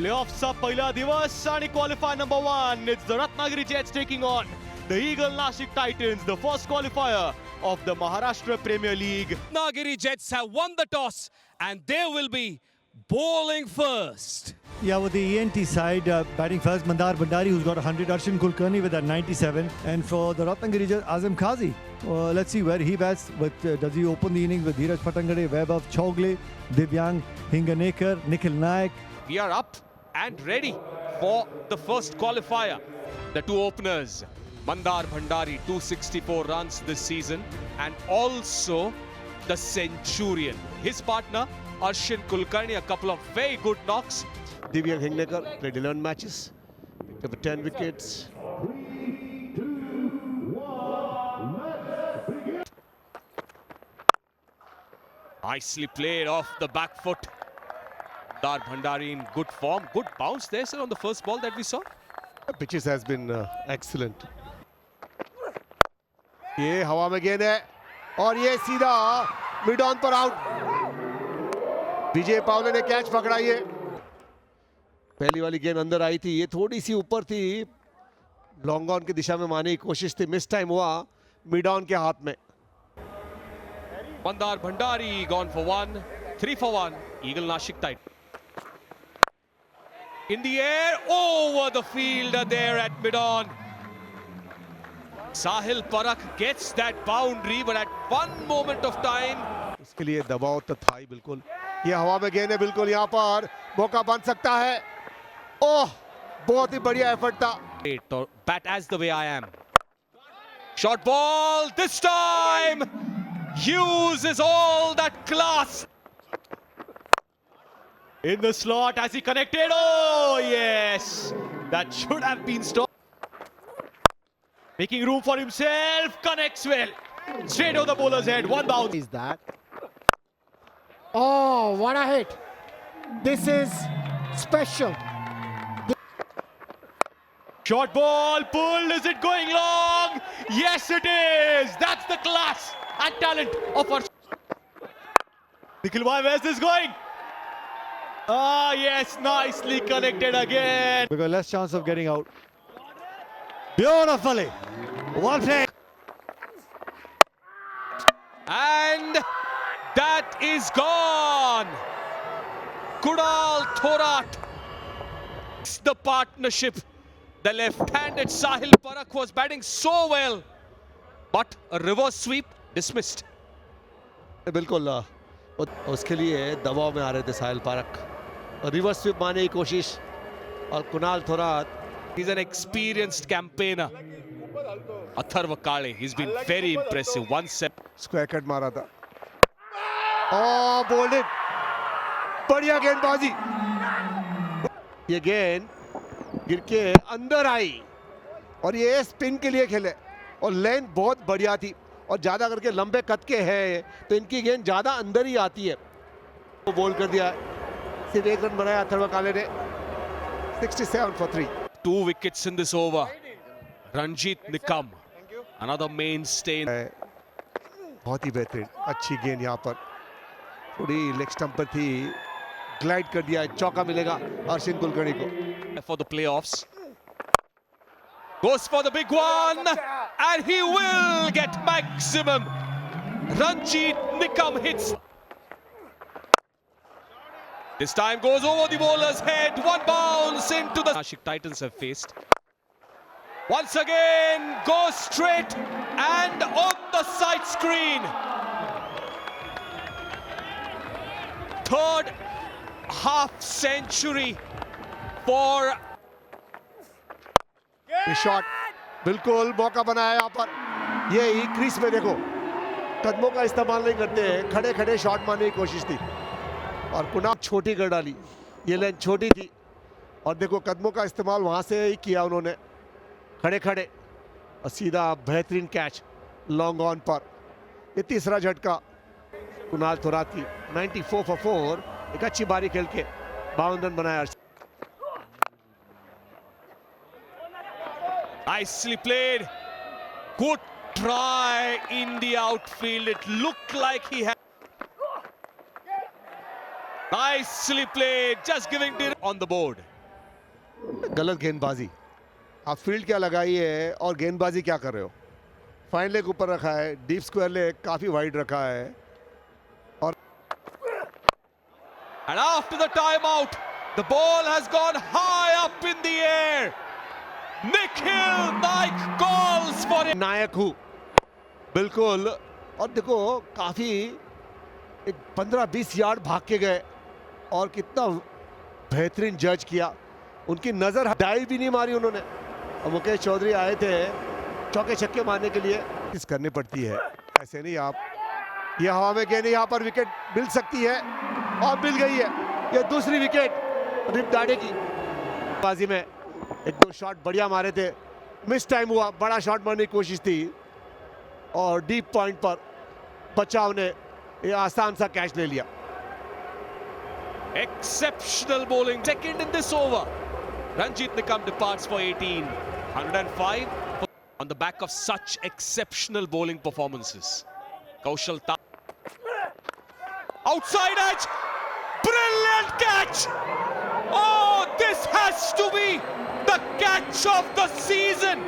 प्लेऑफचा पहिला दिवस आणि qualifier number 1. It's the Ratnagiri Jets taking on the Eagle Nashik Titans, the first qualifier of the Maharashtra Premier League. Ratnagiri Jets have won the toss and they will be bowling first. Yeah, with the ENT side, batting first, Mandar Bhandari, who's got 100, Arshin Kulkarni with that 97. And for the Ratnagiri Jets, Azam Khazi. Let's see where he bats. Does he open the innings with Dheeraj Patangade, Vaibhav Chowgle, Divyang Hinganekar, Nikhil Nayak? We are up and ready for the first qualifier. The two openers, Mandar Bhandari, 264 runs this season, and also the Centurion. His partner, Arshin Kulkarni, a couple of very good knocks. Divyang Hinganekar played 11 matches, picked up 10 wickets. Nicely played off the back foot. Mandar Bhandari in good form. Good bounce there, sir, on the first ball that we saw. The pitches has been excellent. ये हवा में गेंद है और ये सीधा mid on पर out. विजय पावले ने कैच पकड़ा. ये पहली वाली गेंद अंदर आई थी, ये थोड़ी सी ऊपर थी, लॉन्ग ऑन की दिशा में मारने की कोशिश थी, मिस टाइम हुआ मिड ऑन के हाथ में. Mandar Bhandari gone for 1, 3 for 1. Eagle Nashik Titans. In the air, over the fielder there at mid-on. Sahil Parakh gets that boundary, but at one moment of time. उसके लिए दबाव तो था ही बिल्कुल. ये हवा में गेंद है बिल्कुल, यहाँ पर मौका बन सकता है. ओह, बहुत ही बढ़िया एफर्ट था. Bat as the way I am. Short ball this time. Uses all that class. In the slot as he connected. Oh, yes. That should have been stopped. Making room for himself. Connects well. Straight over the bowler's head. One bounce. Is that? Oh, what a hit. This is special. Short ball pulled. Is it going long? Yes, it is. That's the class and talent of our. Nikhil, where's this going? Ah, yes, nicely connected again. Because less chance of getting out. Beautifully. One play. And that is gone. Kunal Thorat. It's the partnership. The left-handed Sahil Parakh was batting so well, but a reverse sweep dismissed. बिल्कुल उसके लिए दबाव में आ रहे थे साहिल park. Reverse sweep मारने की कोशिश और Kunal Thorat. He's an experienced campaigner. Atharva Kale, he's been very impressive. 1-7. Square cut मारा था. ओह, बोल्ड इट. बढ़िया गेंदबाजी. ये गेंद गिर के अंदर आई और ये स्पिन के लिए खेले और लेंथ बहुत बढ़िया थी और ज्यादा करके लंबे कद के हैं तो इनकी गेंद ज्यादा अंदर ही आती है. वो बोल कर दिया. सिर्फ एक रन बनाया अथर्व काले ने. 67 for 3. 2 wickets in this over. Ranjit Nikam, another mainstay. बहुत ही बेहतरीन, अच्छी गेंद यहाँ पर. थोड़ी लेग स्टंप पर थी, ग्लाइड कर दिया. चौका मिलेगा अर्शिन कुलकर्णी को. For the playoffs. Goes for the big one and he will get maximum. Ranjit Nikam hits. This time goes over the bowler's head. One bounce into the Nashik Titans have faced. Once again goes straight and on the side screen. Third half century for. ये shot बिल्कुल मौका बनाया यहाँ पर. ये ही crease में देखो, कदमों का इस्तेमाल नहीं करते हैं, खड़े खड़े शॉट मारने की कोशिश थी और पुनः छोटी कर डाली. ये लाइन छोटी थी और देखो कदमों का इस्तेमाल वहां से ही किया उन्होंने, खड़े खड़े, और सीधा बेहतरीन कैच लॉन्ग ऑन पर. ये तीसरा झटका कुणाल थोरात की. 94 for 4. एक अच्छी बारी खेल के 52 रन बनाया. Nicely played. Good try in the outfield. It looked like he had. Nicely played. Just giving it on the board. गलत गेंदबाजी। आप फील्ड क्या लगाई है और गेंदबाजी क्या कर रहे हो? फाइन लेग ऊपर रखा है, डीप स्क्वायर लेग काफी वाइड रखा है। और And after the timeout, the ball has gone high up in the air. Nikhil Naik calls for it. नायक हूं बिल्कुल। और देखो काफी एक 15-20 यार्ड भाग के गए और कितना बेहतरीन जज किया। उनकी नजर डाइव भी नहीं मारी उन्होंने। और मुकेश चौधरी आए थे चौके छक्के मारने के लिए। किस करनी पड़ती है, ऐसे नहीं। आप ये हवा में गेंद, यहाँ पर विकेट मिल सकती है और मिल गई है। ये दूसरी विकेट रिप डाडे की बाजी में। एक दो शॉट बढ़िया मारे थे, मिस टाइम हुआ। बड़ा शॉट मारने की कोशिश थी और डीप पॉइंट पर बचाव ने ये आसान सा कैच ले लिया। Exceptional bowling. Second in this over. Ranjit Nikam departs for 18. 105 on the back of such exceptional bowling performances. Kaushal outside edge. Brilliant catch. Oh, this has to be the catch of the season.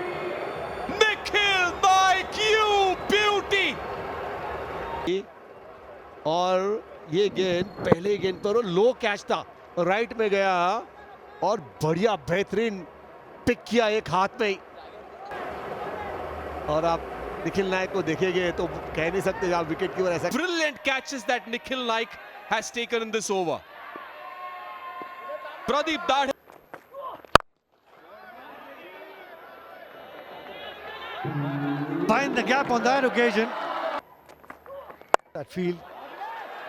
Nikhil Naik, you beauty. और ये गेंद पहले गेंद पर लो catch था, right में गया और बढ़िया बेहतरीन पिक किया एक हाथ में ही। और आप निखिल नायक को देखेंगे तो कह नहीं सकते आप विकेट कीपर ऐसा। Brilliant catches that Nikhil Naik has taken in this over. Pradeep Dad. Find the gap on that occasion. That field.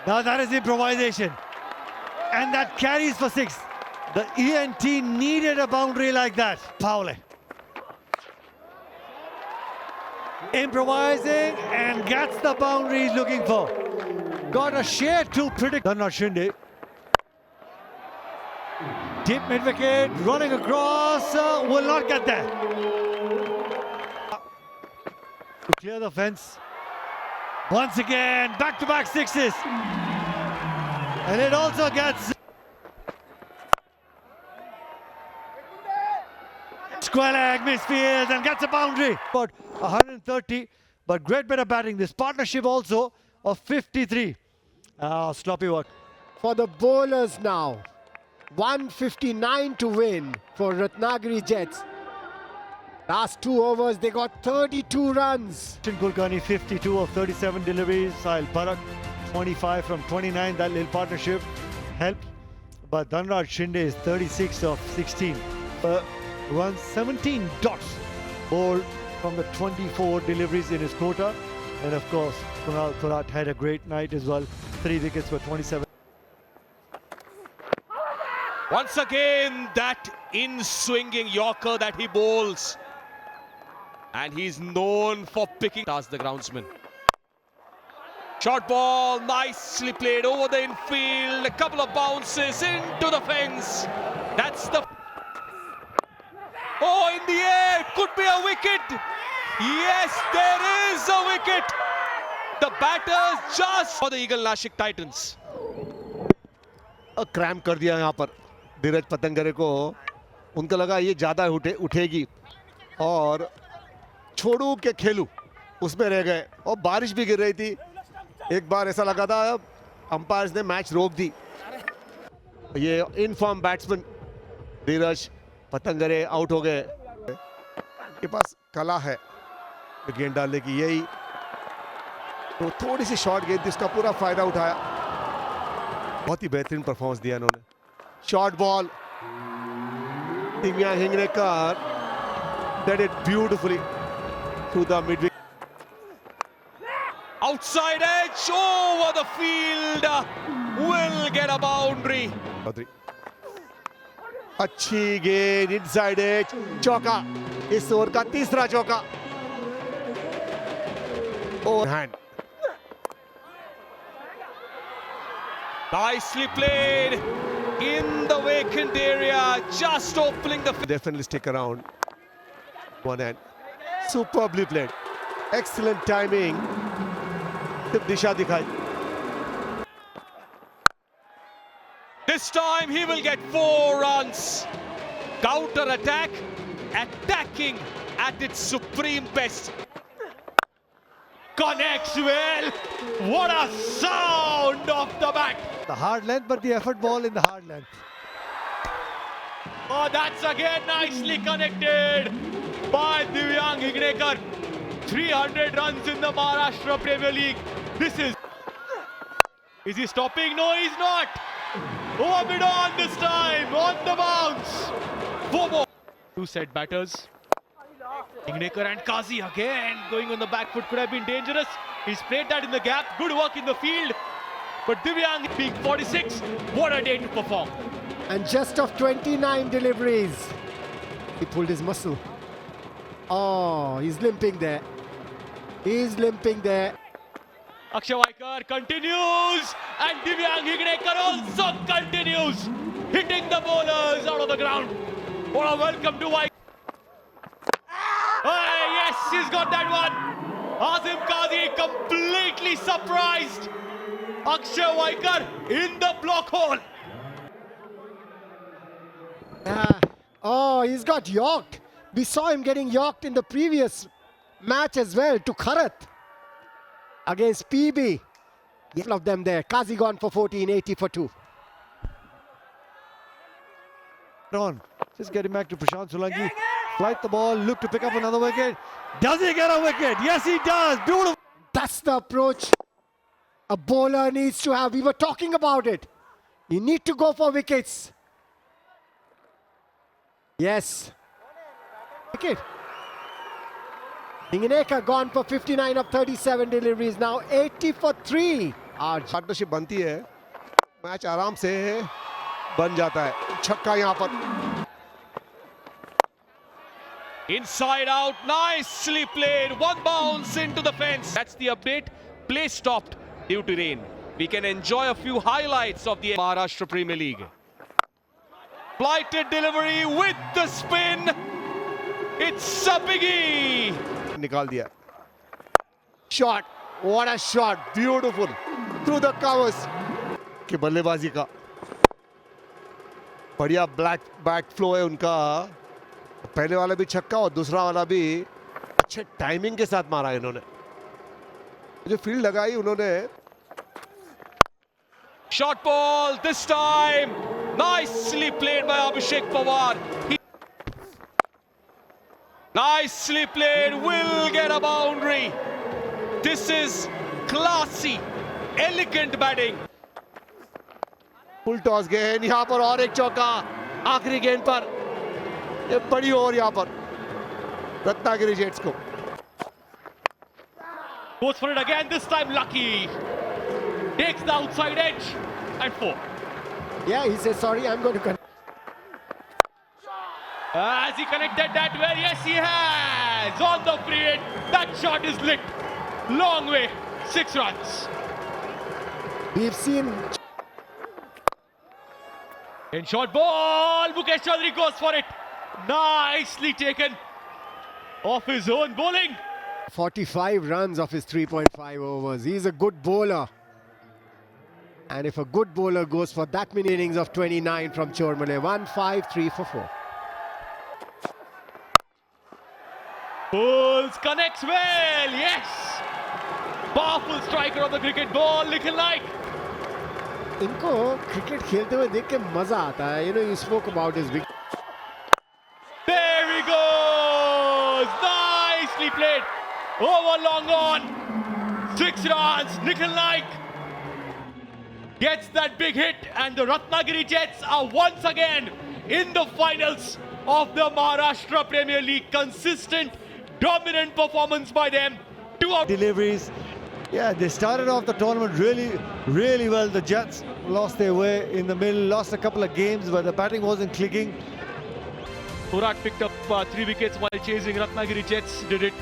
Now that is improvisation. And that carries for 6. The ENT needed a boundary like that. Paule. Improvising and gets the boundary he's looking for. Got a share to predict. Dhanraj Shinde. Deep mid wicket, running across, will not get there. To clear the fence. Once again, back-to-back sixes. And it also gets square leg, misfields and gets a boundary. About 130, but great bit of batting. This partnership also of 53. Sloppy work. For the bowlers now. 159 to win for Ratnagiri Jets. Last 2 overs, they got 32 runs. Sachin Kulkarni, 52 of 37 deliveries. Sahil Parak, 25 from 29. That little partnership helped. But Dhanraj Shinde is 36 of 16. Runs 17 dots. Bowled from the 24 deliveries in his quota. And of course, Kunal Thorat had a great night as well. 3 wickets for 27. Once again, that in-swinging Yorker that he bowls. And he's known for picking. Asked the groundsman. Short ball, nicely played over the infield. A couple of bounces into the fence. That's the... Oh, in the air, could be a wicket. Yes, there is a wicket. The batters just for the Eagle Nashik Titans. Cramp कर दिया यहाँ पर धीरज पतंगरे को। उनको लगा ये ज्यादा उठेगी और छोड़ू के खेलू उसमें रह गए। और बारिश भी गिर रही थी। एक बार ऐसा लगा था अंपायर्स ने मैच रोक दी। ये इनफॉर्म बैट्समैन धीरज पतंगरे आउट हो गए। के पास कला है गेंद डालने की, यही तो थोड़ी सी शॉर्ट गेंद थी, उसका पूरा फायदा उठाया। बहुत ही बेहतरीन परफॉर्मेंस दिया इन्होंने। Short ball, Timiya Hinganekar did it beautifully through the mid. Outside edge, over the field, will get a boundary. अच्छी गेंद इनसाइड एज, चौका। इस ओवर का तीसरा चौका। और hand Nicely played in the vacant area, just opening the... Definitely stick around. One hand. Superbly played. Excellent timing. Disha dikhai. This time he will get 4 runs. Counter attack, attacking at its supreme best. Connects well. What a sound off the bat. The hard length, but the effort ball in the hard length. Oh, that's again nicely connected by Divyang Hignekar. 300 runs in the Maharashtra Premier League. This is he stopping? No, he's not. Oh, mid-on this time, on the bounce. 4 more. 2 set batters. Hignekar and Kazi again going on the back foot, could have been dangerous. He's played that in the gap. Good work in the field. But Divyang being 46, what a day to perform. And just of 29 deliveries, he pulled his muscle. Oh, he's limping there. He's limping there. Akshay Vaikar continues, and Divyang Hignekar also continues, hitting the bowlers out of the ground. What a welcome to Vaikar. Yes, he's got that one. Azim Kazi completely surprised. Akshay Vaikar in the block hole. Oh, he's got yorked. We saw him getting yorked in the previous match as well to Kharat against PB. All of them there. Kazi gone for 14, 80 for 2. On. Just getting back to Prashant Solanki. Flight the ball, look to pick up another wicket. Does he get a wicket? Yes, he does. Beautiful. That's the approach a bowler needs to have. We were talking about it. You need to go for wickets. Yes. Wicket. Hignekar gone for 59 of 37 deliveries. Now 80 for 3. Partnership बनती है, match आराम से बन जाता है. छक्का यहाँ पर. Inside out, nicely played. One bounce into the fence. That's the update. Play stopped due to rain. We can enjoy a few highlights of the Maharashtra Premier League. Flighted delivery with the spin. It's a biggie. निकाल दिया. Shot. What a shot. Beautiful. Through the covers. कि बल्लेबाजी का बढ़िया black back flow है उनका. पहले वाला भी छक्का और दूसरा वाला भी अच्छे टाइमिंग के साथ मारा इन्होंने. जो फील्ड लगाई उन्होंने. Short ball this time. Nicely played by Abhishek Pawar. Nicely played. Will get a boundary. This is classy, elegant batting. Full toss गेंद यहाँ पर और एक चौका आखिरी गेंद पर. ये बड़ी ओवर यहाँ पर रत्नागिरी जेट्स को. Goes for it again, this time Lucky. Takes the outside edge and 4. Yeah, he says, sorry, I'm going to connect. Has he connected that well? Yes, he has. On the free hit. That shot is lit. Long way. 6 runs. We've seen In short ball. Mukesh Chaudhary goes for it. Nicely taken. Off his own bowling. 45 runs off his 3.5 overs. He's a good bowler. And if a good bowler goes for that many innings of 29 from Chormale, 1, 5, 3 for 4. Pulls, connects well. Yes. Powerful striker of the cricket ball. Looking like. इनको cricket खेलते हुए देख के मजा आता है. You know, you spoke about his big. There he goes. Nicely played. Over long on. 6 runs. Nikhil Naik gets that big hit, and the Ratnagiri Jets are once again in the finals of the Maharashtra Premier League. Consistent, dominant performance by them. 2 out. Deliveries. Yeah, they started off the tournament really well. The Jets lost their way in the middle, lost a couple of games where the batting wasn't clicking. Virat picked up 3 wickets while chasing. Ratnagiri Jets did it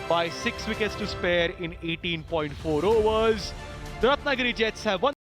by 6 wickets to spare in 18.4 overs. The Ratnagiri Jets have won.